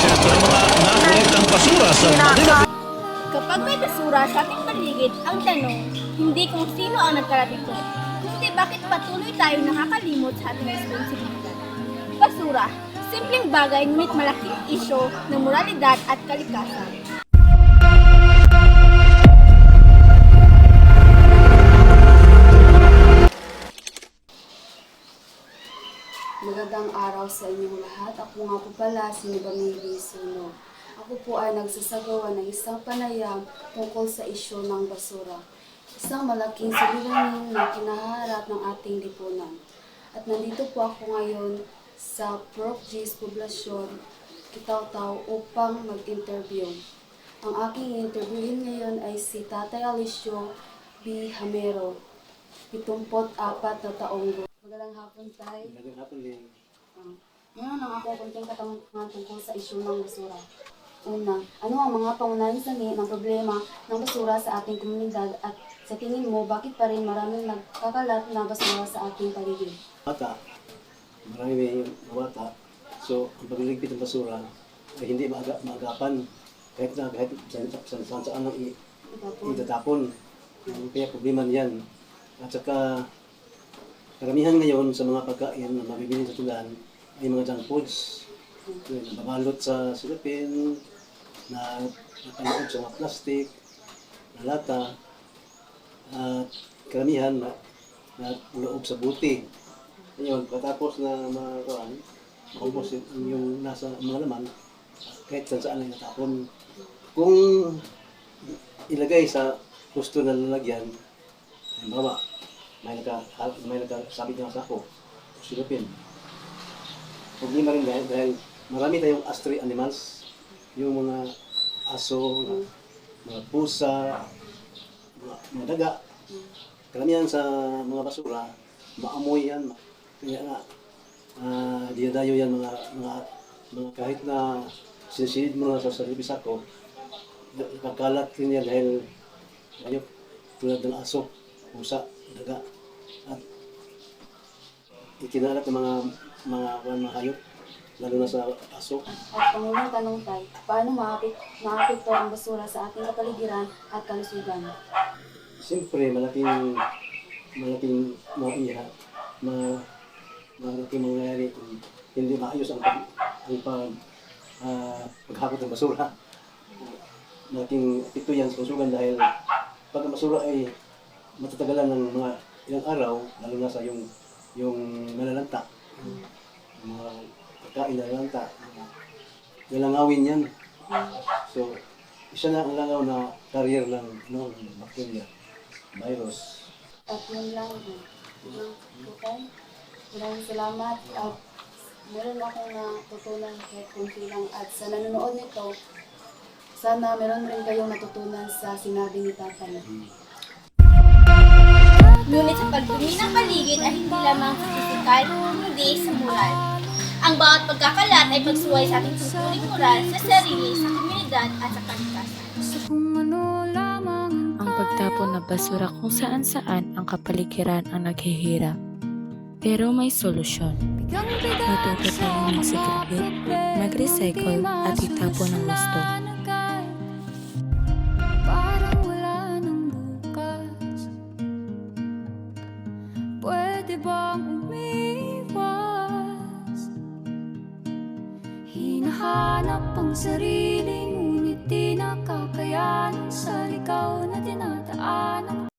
Siyempre, mga nakolektang basura sa Manila. Kapag may basura sa ating paligid, ang tanong, hindi kung sino ang nagkalat nito, kundi bakit patuloy tayo nakakalimot sa ating responsibilidad. Basura, simpleng bagay ngunit malaking isyo ng moralidad at kalikasan. Magandang araw sa inyong lahat. Ako nga po pala si Nibamili Suno. Ako po ay nagsasagawa ng isang panayam tungkol sa isyu ng basura. Isang malaking suliranin na kinaharap ng ating lipunan. At nandito po ako ngayon sa Prof. G's Poblasyon, Kitaw-Taw upang mag-interview. Ang aking interviewin ngayon ay si Tatay Alisio B. Hamero, 74 na taong gulang. Magandang hapon, Tay. Magandang hapon din. Ngayon ang ako kunting katanungan tungkol sa isyu ng basura. Una, ano ang mga pangunahing sanhi ng problema ng basura sa ating komunidad at sa tingin mo, bakit pa rin maraming nagkakalat na basura sa ating paligid? Bata, marami may bata. So, ang pagliligpit ng basura ay hindi maagapan kahit saan lang itatapon. Kaya problema niyan. At saka, karamihan ngayon sa mga pagkain na mabibili sa tulan ay mga junk foods. Nababalot sa silipin, na napanood sa mga plastic, na lata, at karamihan na loob sa buti. Ngayon, pagkatapos na maubos yung nasa mga laman, kahit saan lang natapon. Kung ilagay sa gusto na lalagyan, halimbawa, may nakasabit ng sako, silipin. Problema rin dahil marami tayong stray animals, yung mga aso, mga pusa, mga daga. Karamihan sa mga basura, maamoy yan. Kaya nga, dinadayo yan mga kahit na sinisilid mo na sa sarili sako, ipagkalat rin yan dahil ayok, tulad ng aso, pusa, daga. At ikinalat ng mga hayop, lalo na sa aso. At pangunang tanong, Tay, paano maapekto ang basura sa ating kapaligiran at kalusugan? Siyempre, malaking maiha, malaking mangyayari kung hindi maayos ang paghakot ng basura. Malaking epekto yan sa kalusugan dahil pag ang basura ay matatagalan ng mga ilang araw, lalo na sa yung nalalanta, yung mga pagkain na nalalanta, lalangawin yan. So, isa na ang langaw na carrier ng bacteria, virus. At yun lang. Okay? Maraming salamat. At meron akong natutunan kahit kunti lang. At sa nanonood nito, sana meron rin kayong natutunan sa sinabi ni Tatay. Ngunit sa pagdumi ng paligid ay hindi lamang sa pisikal, kundi sa moral. Ang bawat pagkakalat ay pagsuway sa ating tutuling moral sa sarili, sa komunidad at sa kalikasan. Ang pagtapon ng basura kung saan-saan ang kapaligiran ang naghihirap. Pero may solusyon. Matuto tayong mag-segregate, mag-recycle at itapon ang gusto. Pwede bang umiwas? Hinahanap ang sarili, ngunit di nakakayanan sa ligaw na dinadaanan.